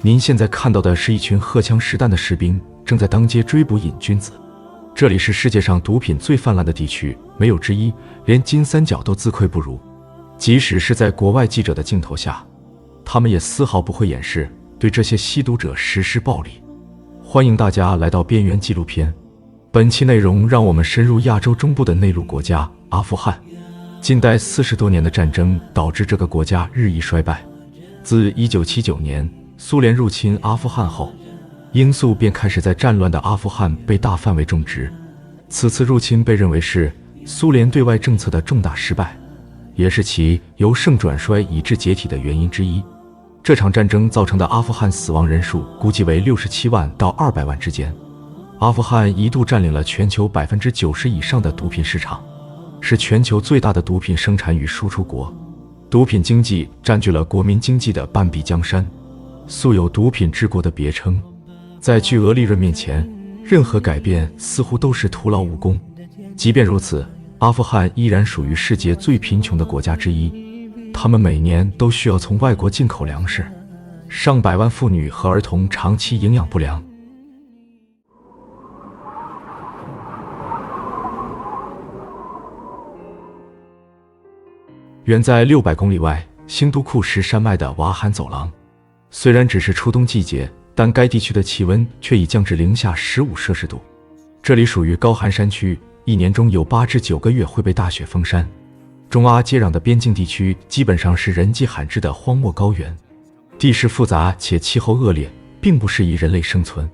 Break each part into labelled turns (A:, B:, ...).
A: 您现在看到的是一群荷枪实弹的士兵，正在当街追捕瘾君子。这里是世界上毒品最泛滥的地区，没有之一，连金三角都自愧不如。即使是在国外记者的镜头下，他们也丝毫不会掩饰对这些吸毒者实施暴力。欢迎大家来到边缘纪录片。本期内容让我们深入亚洲中部的内陆国家阿富汗。近代40多年的战争导致这个国家日益衰败。自1979年苏联入侵阿富汗后，罂粟便开始在战乱的阿富汗被大范围种植。此次入侵被认为是苏联对外政策的重大失败，也是其由盛转衰以致解体的原因之一。这场战争造成的阿富汗死亡人数估计为67万到200万之间。阿富汗一度占领了全球90%以上的毒品市场，是全球最大的毒品生产与输出国。毒品经济占据了国民经济的半壁江山，素有毒品之国的别称。在巨额利润面前，任何改变似乎都是徒劳无功。即便如此，阿富汗依然属于世界最贫穷的国家之一，他们每年都需要从外国进口粮食，上百万妇女和儿童长期营养不良。远在600公里外兴都库什山脉的瓦罕走廊，虽然只是初冬季节，但该地区的气温却已降至零下15摄氏度。这里属于高寒山区，一年中有8至9个月会被大雪封山。中阿接壤的边境地区基本上是人迹罕至的荒漠高原，地势复杂且气候恶劣，并不适宜人类生存。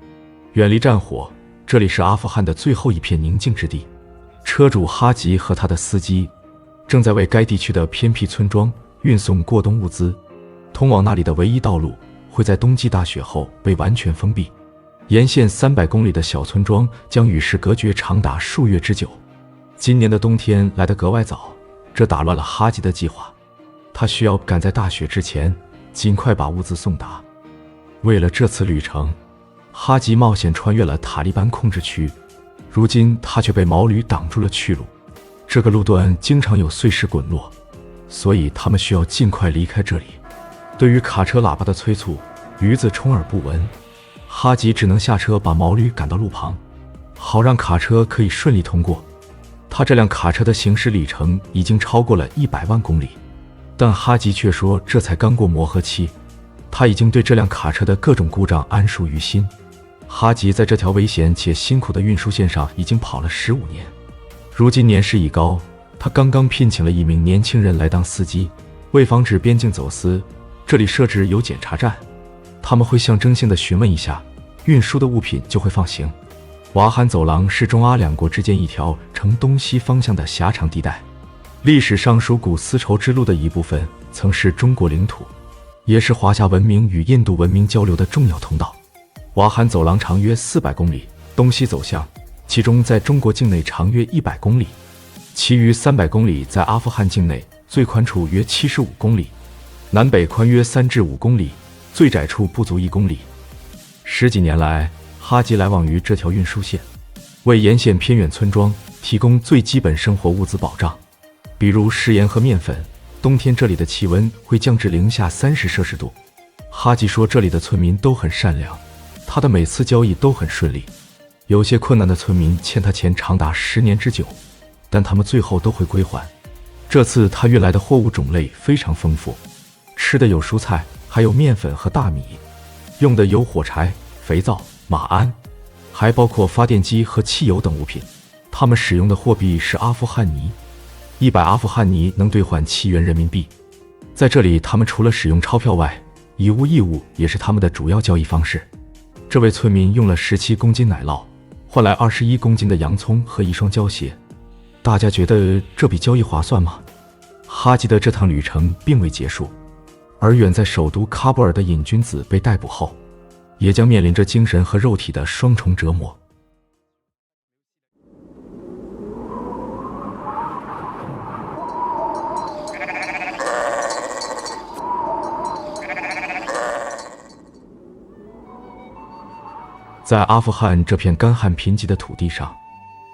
A: 远离战火，这里是阿富汗的最后一片宁静之地。车主哈吉和他的司机正在为该地区的偏僻村庄运送过冬物资，通往那里的唯一道路会在冬季大雪后被完全封闭。沿线300公里的小村庄将与世隔绝长达数月之久。今年的冬天来得格外早，这打乱了哈吉的计划。他需要赶在大雪之前尽快把物资送达。为了这次旅程，哈吉冒险穿越了塔利班控制区，如今他却被毛驴挡住了去路。这个路段经常有碎石滚落，所以他们需要尽快离开这里。对于卡车喇叭的催促，驴子充耳不闻。哈吉只能下车把毛驴赶到路旁，好让卡车可以顺利通过。他这辆卡车的行驶里程已经超过了100万公里，但哈吉却说这才刚过磨合期，他已经对这辆卡车的各种故障谙熟于心。哈吉在这条危险且辛苦的运输线上已经跑了15年，如今年事已高，他刚刚聘请了一名年轻人来当司机。为防止边境走私，这里设置有检查站，他们会象征性地询问一下，运输的物品就会放行。瓦罕走廊是中阿两国之间一条呈东西方向的狭长地带，历史上属古丝绸之路的一部分，曾是中国领土，也是华夏文明与印度文明交流的重要通道。瓦罕走廊长约400公里，东西走向，其中在中国境内长约100公里，其余300公里在阿富汗境内，最宽处约75公里，南北宽约3至5公里，最窄处不足1公里。10几年来，哈吉来往于这条运输线，为沿线偏远村庄提供最基本生活物资保障，比如食盐和面粉。冬天这里的气温会降至零下30摄氏度。哈吉说这里的村民都很善良，他的每次交易都很顺利。有些困难的村民欠他钱长达10年之久，但他们最后都会归还。这次他运来的货物种类非常丰富，吃的有蔬菜，还有面粉和大米，用的有火柴、肥皂、马鞍，还包括发电机和汽油等物品。他们使用的货币是阿富汗尼，100阿富汗尼能兑换7元人民币。在这里，他们除了使用钞票外，以物易物也是他们的主要交易方式。这位村民用了17公斤奶酪，换来21公斤的洋葱和一双胶鞋。大家觉得这笔交易划算吗？哈吉的这趟旅程并未结束，而远在首都喀布尔的瘾君子被逮捕后，也将面临着精神和肉体的双重折磨。在阿富汗这片干旱贫瘠的土地上，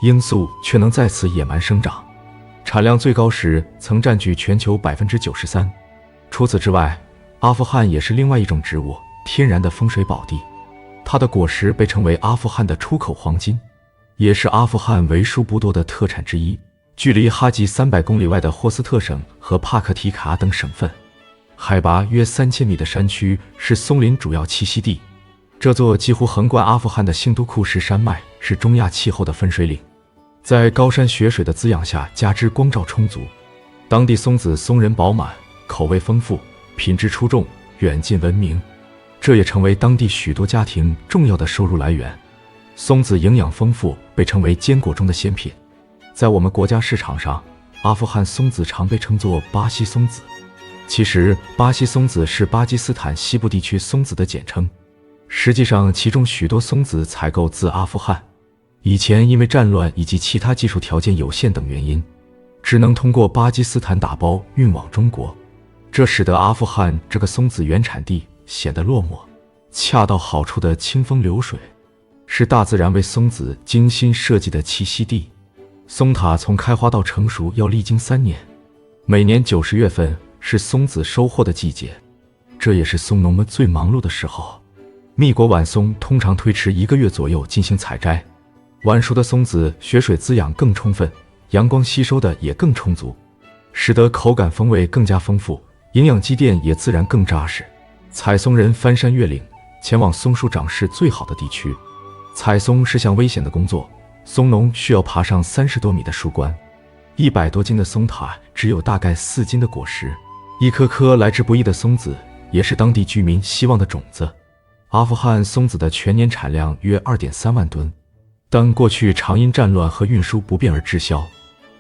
A: 罂粟却能在此野蛮生长，产量最高时曾占据全球93%。除此之外，阿富汗也是另外一种植物天然的风水宝地。它的果实被称为阿富汗的出口黄金，也是阿富汗为数不多的特产之一。距离哈吉300公里外的霍斯特省和帕克提卡等省份，海拔约3000米的山区是松林主要栖息地。这座几乎横贯阿富汗的兴都库什山脉是中亚气候的分水岭，在高山雪水的滋养下，加之光照充足，当地松子松仁饱满，口味丰富，品质出众，远近闻名。这也成为当地许多家庭重要的收入来源。松子营养丰富，被称为坚果中的鲜品。在我们国家市场上，阿富汗松子常被称作巴西松子。其实，巴西松子是巴基斯坦西部地区松子的简称。实际上，其中许多松子采购自阿富汗。以前因为战乱以及其他技术条件有限等原因，只能通过巴基斯坦打包运往中国，这使得阿富汗这个松子原产地显得落寞。恰到好处的清风流水，是大自然为松子精心设计的栖息地。松塔从开花到成熟要历经3年，每年90月份是松子收获的季节，这也是松农们最忙碌的时候。蜜果晚松通常推迟1个月左右进行采摘，晚熟的松子雪水滋养更充分，阳光吸收的也更充足，使得口感风味更加丰富，营养积淀也自然更扎实。采松人翻山越岭，前往松树长势最好的地区。采松是项危险的工作，松农需要爬上30多米的树冠，100多斤的松塔只有大概4斤的果实。一颗颗来之不易的松子，也是当地居民希望的种子。阿富汗松子的全年产量约2.3万吨，但过去常因战乱和运输不便而滞销，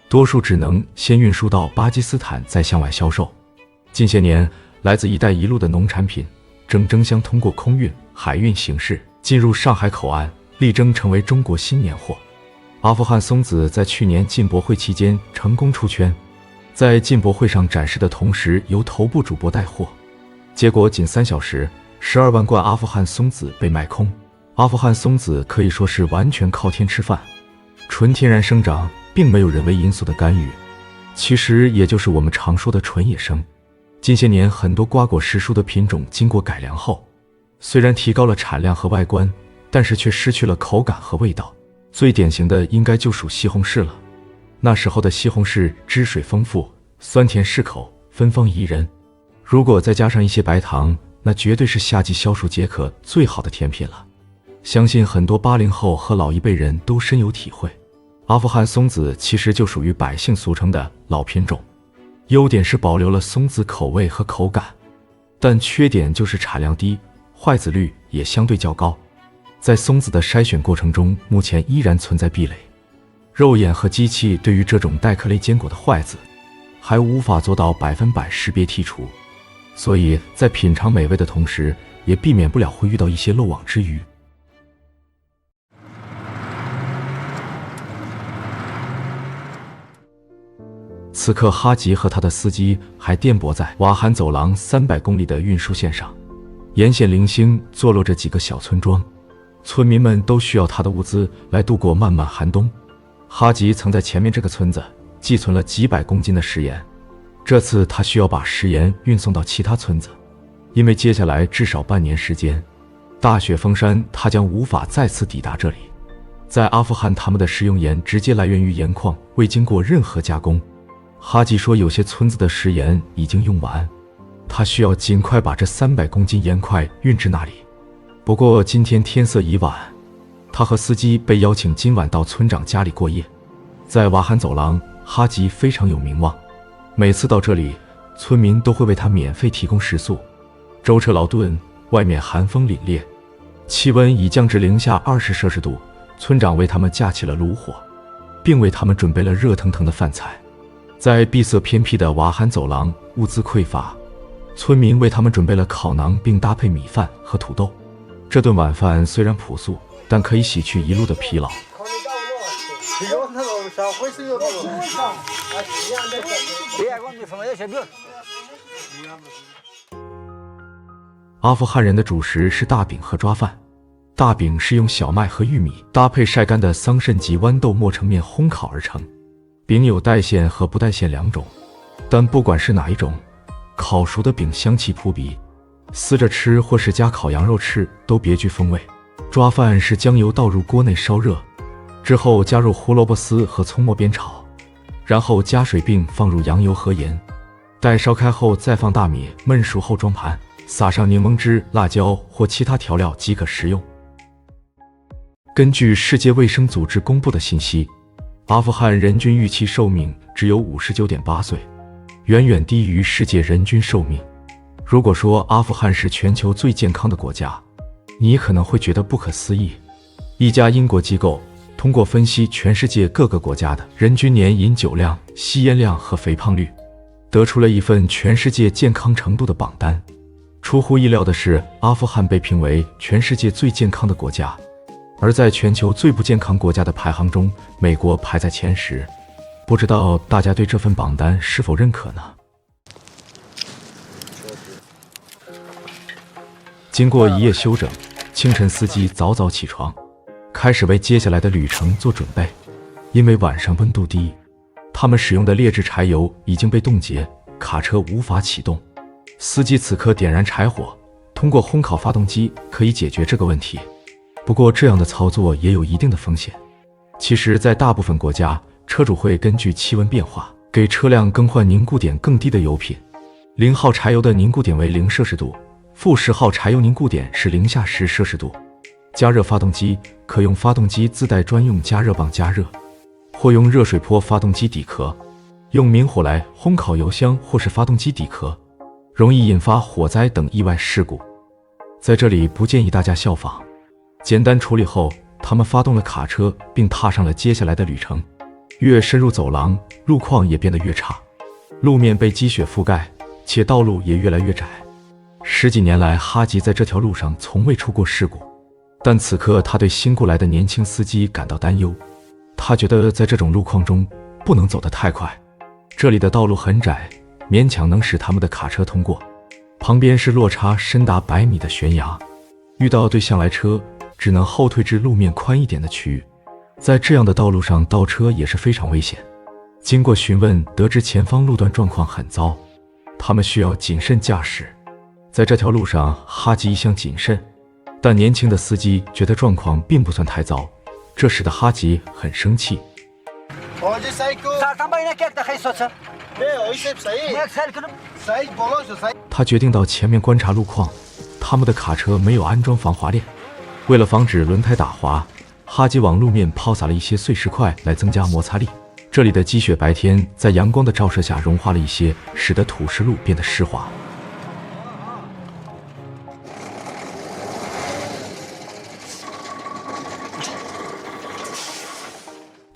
A: 多数只能先运输到巴基斯坦，再向外销售。近些年，来自“一带一路”的农产品正争相通过空运、海运形式进入上海口岸，力争成为中国新年货。阿富汗松子在去年进博会期间成功出圈，在进博会上展示的同时，由头部主播带货，结果仅3小时，12万罐阿富汗松子被卖空。阿富汗松子可以说是完全靠天吃饭，纯天然生长，并没有人为因素的干预，其实也就是我们常说的纯野生。近些年，很多瓜果实蔬的品种经过改良后，虽然提高了产量和外观，但是却失去了口感和味道。最典型的应该就属西红柿了。那时候的西红柿汁水丰富，酸甜适口，芬芳宜人。如果再加上一些白糖，那绝对是夏季消暑解渴最好的甜品了。相信很多80后和老一辈人都深有体会。阿富汗松子其实就属于百姓俗称的老品种，优点是保留了松子口味和口感，但缺点就是产量低，坏子率也相对较高。在松子的筛选过程中，目前依然存在壁垒，肉眼和机器对于这种带壳类坚果的坏子还无法做到100%识别剔除，所以在品尝美味的同时，也避免不了会遇到一些漏网之鱼。此刻哈吉和他的司机还颠簸在瓦罕走廊300公里的运输线上，沿线零星坐落着几个小村庄，村民们都需要他的物资来度过漫漫寒冬。哈吉曾在前面这个村子寄存了几百公斤的食盐，这次他需要把食盐运送到其他村子，因为接下来至少半年时间，大雪封山，他将无法再次抵达这里。在阿富汗，他们的食用盐直接来源于盐矿，未经过任何加工。哈吉说，有些村子的食盐已经用完，他需要尽快把这300公斤盐块运至那里。不过今天天色已晚，他和司机被邀请今晚到村长家里过夜。在瓦罕走廊，哈吉非常有名望，每次到这里，村民都会为他免费提供食宿。舟车劳顿，外面寒风凛冽，气温已降至零下20摄氏度。村长为他们架起了炉火，并为他们准备了热腾腾的饭菜。在闭塞偏僻的瓦罕走廊，物资匮乏，村民为他们准备了烤馕，并搭配米饭和土豆。这顿晚饭虽然朴素，但可以洗去一路的疲劳。阿富汗人的主食是大饼和抓饭。大饼是用小麦和玉米搭配晒干的桑葚及豌豆磨成面烘烤而成。饼有带馅和不带馅2种，但不管是哪一种，烤熟的饼香气扑鼻，撕着吃或是加烤羊肉吃都别具风味。抓饭是将油倒入锅内烧热，之后加入胡萝卜丝和葱末煸炒，然后加水并放入羊油和盐，待烧开后再放大米，焖熟后装盘，撒上柠檬汁、辣椒或其他调料即可食用。根据世界卫生组织公布的信息，阿富汗人均预期寿命只有59.8岁，远远低于世界人均寿命。如果说阿富汗是全球最健康的国家，你可能会觉得不可思议。一家英国机构通过分析全世界各个国家的人均年饮酒量、吸烟量和肥胖率，得出了一份全世界健康程度的榜单。出乎意料的是，阿富汗被评为全世界最健康的国家，而在全球最不健康国家的排行中，美国排在前10。不知道大家对这份榜单是否认可呢？经过一夜休整，清晨司机早早起床，开始为接下来的旅程做准备。因为晚上温度低，他们使用的劣质柴油已经被冻结，卡车无法启动。司机此刻点燃柴火，通过烘烤发动机可以解决这个问题。不过这样的操作也有一定的风险。其实在大部分国家，车主会根据气温变化给车辆更换凝固点更低的油品。0号柴油的凝固点为0摄氏度，负10号柴油凝固点是零下10摄氏度。加热发动机可用发动机自带专用加热棒加热，或用热水泼发动机底壳。用明火来烘烤油箱或是发动机底壳，容易引发火灾等意外事故。在这里不建议大家效仿。简单处理后，他们发动了卡车，并踏上了接下来的旅程。越深入走廊，路况也变得越差，路面被积雪覆盖，且道路也越来越窄。10几年来，哈吉在这条路上从未出过事故，但此刻他对新雇来的年轻司机感到担忧。他觉得在这种路况中不能走得太快，这里的道路很窄，勉强能使他们的卡车通过。旁边是落差深达100米的悬崖，遇到对向来车只能后退至路面宽一点的区域。在这样的道路上倒车也是非常危险。经过询问，得知前方路段状况很糟，他们需要谨慎驾驶。在这条路上，哈吉一向谨慎，但年轻的司机觉得状况并不算太糟，这使得哈吉很生气。他决定到前面观察路况，他们的卡车没有安装防滑链。为了防止轮胎打滑，哈吉往路面抛洒了一些碎石块来增加摩擦力。这里的积雪白天在阳光的照射下融化了一些，使得土石路变得湿滑。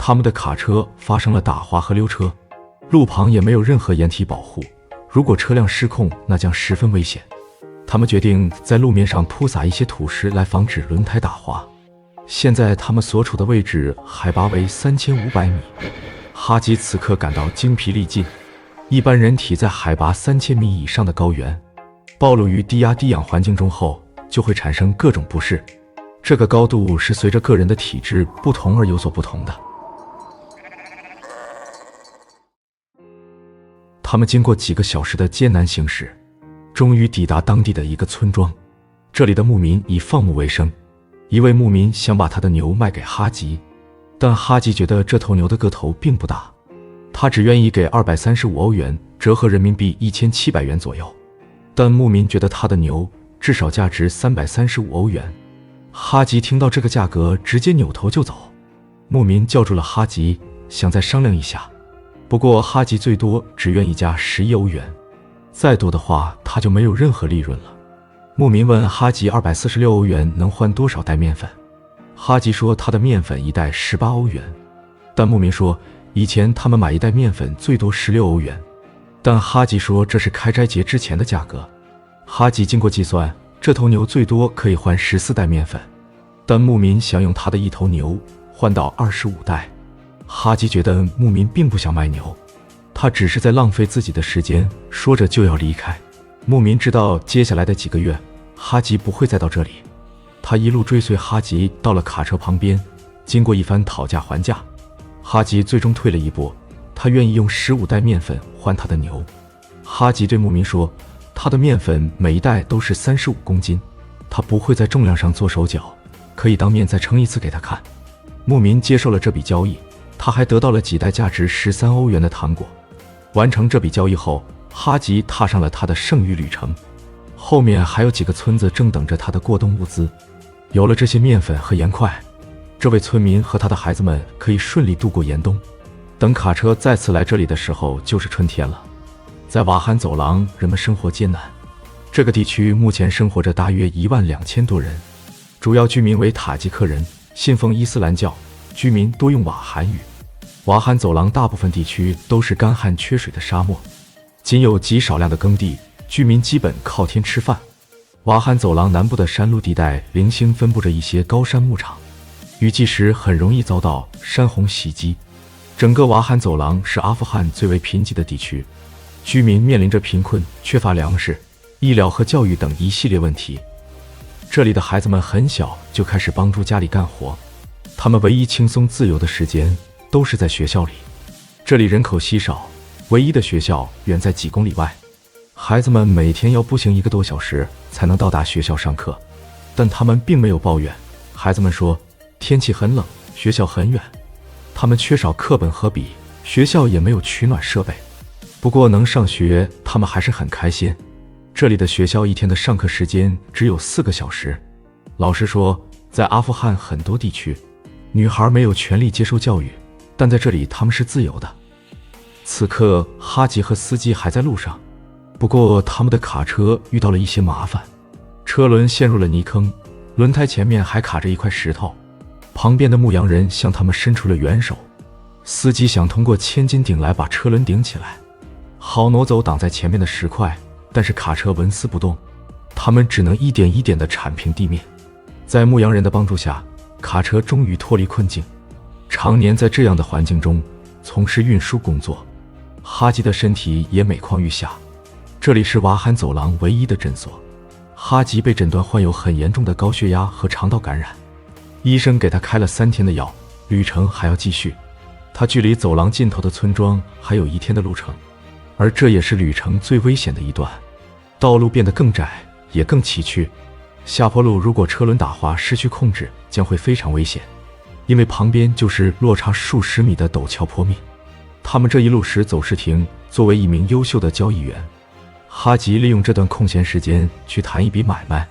A: 他们的卡车发生了打滑和溜车，路旁也没有任何掩体保护，如果车辆失控，那将十分危险。他们决定在路面上铺洒一些土石来防止轮胎打滑。现在他们所处的位置海拔为3500米，哈吉此刻感到精疲力尽。一般人体在海拔3000米以上的高原，暴露于低压低氧环境中后，就会产生各种不适。这个高度是随着个人的体质不同而有所不同的。他们经过几个小时的艰难行驶，终于抵达当地的一个村庄。这里的牧民以放牧为生，一位牧民想把他的牛卖给哈吉，但哈吉觉得这头牛的个头并不大，他只愿意给235欧元，折合人民币1700元左右。但牧民觉得他的牛至少价值335欧元。哈吉听到这个价格，直接扭头就走。牧民叫住了哈吉，想再商量一下。不过哈吉最多只愿意加11欧元，再多的话他就没有任何利润了。牧民问哈吉246欧元能换多少袋面粉，哈吉说他的面粉一袋18欧元，但牧民说以前他们买一袋面粉最多16欧元，但哈吉说这是开斋节之前的价格。哈吉经过计算，这头牛最多可以换14袋面粉，但牧民想用他的一头牛换到25袋。哈吉觉得牧民并不想卖牛，他只是在浪费自己的时间，说着就要离开。牧民知道接下来的几个月哈吉不会再到这里，他一路追随哈吉到了卡车旁边，经过一番讨价还价，哈吉最终退了一步，他愿意用15袋面粉换他的牛。哈吉对牧民说，他的面粉每一袋都是35公斤，他不会在重量上做手脚，可以当面再称一次给他看。牧民接受了这笔交易，他还得到了几袋价值13欧元的糖果。完成这笔交易后，哈吉踏上了他的圣域旅程。后面还有几个村子正等着他的过冬物资。有了这些面粉和盐块，这位村民和他的孩子们可以顺利度过严冬。等卡车再次来这里的时候，就是春天了。在瓦罕走廊，人们生活艰难。这个地区目前生活着大约12000多人，主要居民为塔吉克人，信奉伊斯兰教，居民多用瓦罕语。瓦罕走廊大部分地区都是干旱缺水的沙漠，仅有极少量的耕地，居民基本靠天吃饭。瓦罕走廊南部的山路地带零星分布着一些高山牧场，雨季时很容易遭到山洪袭击。整个瓦罕走廊是阿富汗最为贫瘠的地区，居民面临着贫困、缺乏粮食、医疗和教育等一系列问题。这里的孩子们很小就开始帮助家里干活，他们唯一轻松自由的时间都是在学校里。这里人口稀少，唯一的学校远在几公里外，孩子们每天要步行1个多小时才能到达学校上课。但他们并没有抱怨，孩子们说天气很冷，学校很远，他们缺少课本和笔，学校也没有取暖设备。不过能上学，他们还是很开心。这里的学校一天的上课时间只有4个小时。老师说，在阿富汗很多地区，女孩没有权利接受教育，但在这里他们是自由的。此刻哈吉和司机还在路上，不过他们的卡车遇到了一些麻烦，车轮陷入了泥坑，轮胎前面还卡着一块石头。旁边的牧羊人向他们伸出了援手，司机想通过千斤顶来把车轮顶起来，好挪走挡在前面的石块，但是卡车纹丝不动，他们只能一点一点地铲平地面。在牧羊人的帮助下，卡车终于脱离困境。常年在这样的环境中从事运输工作，哈吉的身体也每况愈下。这里是瓦罕走廊唯一的诊所，哈吉被诊断患有很严重的高血压和肠道感染，医生给他开了3天的药，旅程还要继续。他距离走廊尽头的村庄还有1天的路程，而这也是旅程最危险的一段。道路变得更窄，也更崎岖。下坡路如果车轮打滑失去控制，将会非常危险，因为旁边就是落差数十米的陡峭坡面。他们这一路时走时停，作为一名优秀的交易员，哈吉利用这段空闲时间去谈一笔买卖。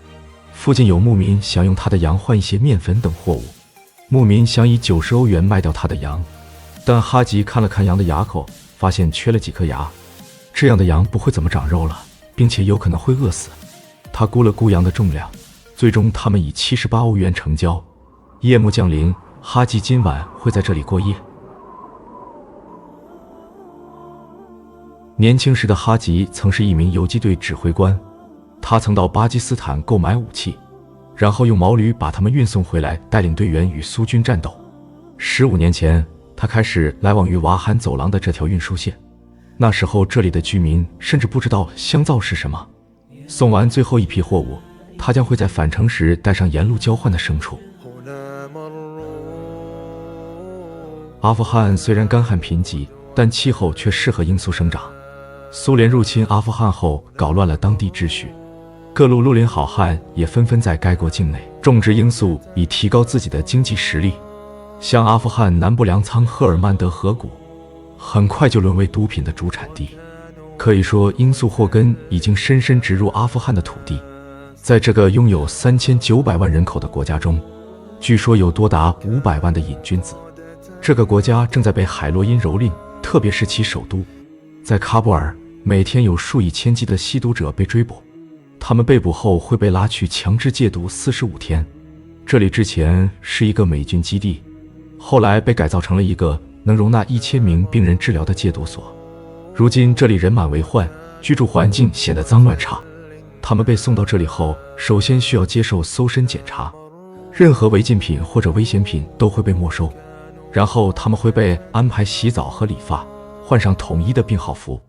A: 附近有牧民想用他的羊换一些面粉等货物，牧民想以90欧元卖掉他的羊，但哈吉看了看羊的牙口，发现缺了几颗牙，这样的羊不会怎么长肉了，并且有可能会饿死。他估了估羊的重量，最终他们以78欧元成交。夜幕降临，哈吉今晚会在这里过夜。年轻时的哈吉曾是一名游击队指挥官，他曾到巴基斯坦购买武器，然后用毛驴把他们运送回来，带领队员与苏军战斗。15年前，他开始来往于瓦罕走廊的这条运输线。那时候这里的居民甚至不知道香皂是什么。送完最后一批货物，他将会在返程时带上沿路交换的牲畜。阿富汗虽然干旱贫瘠，但气候却适合罂粟生长。苏联入侵阿富汗后，搞乱了当地秩序，各路绿林好汉也纷纷在该国境内种植罂粟，以提高自己的经济实力。像阿富汗南部粮仓赫尔曼德河谷，很快就沦为毒品的主产地。可以说，罂粟祸根已经深深植入阿富汗的土地。在这个拥有3900万人口的国家中，据说有多达500万的瘾君子。这个国家正在被海洛因蹂躏，特别是其首都。在喀布尔，每天有数以千计的吸毒者被追捕，他们被捕后会被拉去强制戒毒45天。这里之前是一个美军基地，后来被改造成了一个能容纳1000名病人治疗的戒毒所。如今这里人满为患，居住环境显得脏乱差。他们被送到这里后，首先需要接受搜身检查，任何违禁品或者危险品都会被没收，然后他们会被安排洗澡和理发，换上统一的病号服。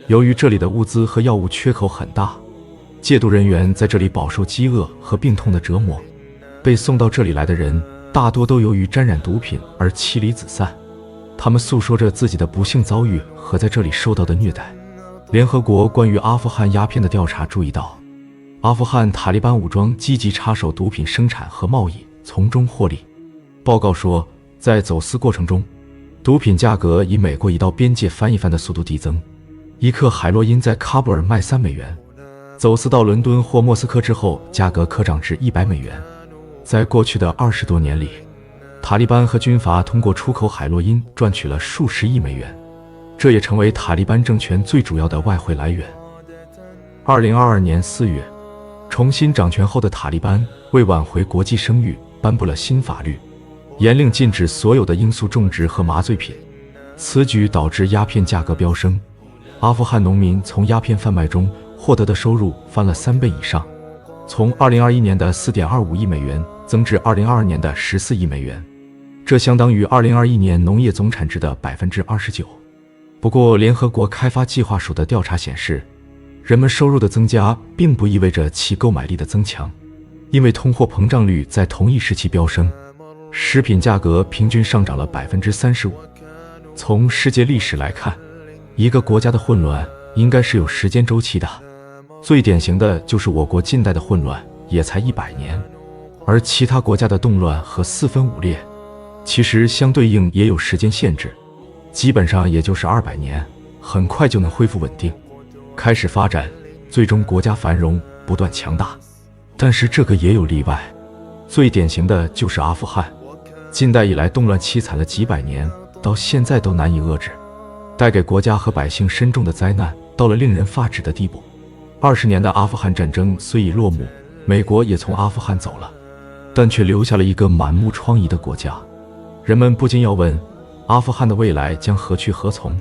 A: 由于这里的物资和药物缺口很大，戒毒人员在这里饱受饥饿和病痛的折磨。被送到这里来的人大多都由于沾染毒品而妻离子散，他们诉说着自己的不幸遭遇和在这里受到的虐待。联合国关于阿富汗鸦片的调查注意到，阿富汗塔利班武装积极插手毒品生产和贸易，从中获利。报告说，在走私过程中，毒品价格以每过一道边界翻一番的速度递增。一克海洛因在喀布尔卖3美元，走私到伦敦或莫斯科之后，价格可涨至100美元。在过去的20多年里，塔利班和军阀通过出口海洛因赚取了数十亿美元，这也成为塔利班政权最主要的外汇来源。2022年4月，重新掌权后的塔利班为挽回国际声誉，颁布了新法律，严令禁止所有的罂粟种植和麻醉品。此举导致鸦片价格飙升，阿富汗农民从鸦片贩卖中获得的收入翻了3倍以上，从2021年的4.25亿美元增至2022年的14亿美元，这相当于2021年农业总产值的29%。不过，联合国开发计划署的调查显示，人们收入的增加并不意味着其购买力的增强，因为通货膨胀率在同一时期飙升，食品价格平均上涨了35%。从世界历史来看，一个国家的混乱应该是有时间周期的，最典型的就是我国近代的混乱，也才100年，而其他国家的动乱和四分五裂，其实相对应也有时间限制，基本上也就是200年，很快就能恢复稳定，开始发展，最终国家繁荣，不断强大。但是这个也有例外，最典型的就是阿富汗，近代以来动乱凄惨了几百年，到现在都难以遏制，带给国家和百姓深重的灾难到了令人发指的地步。20年的阿富汗战争虽已落幕，美国也从阿富汗走了，但却留下了一个满目疮痍的国家。人们不禁要问，阿富汗的未来将何去何从？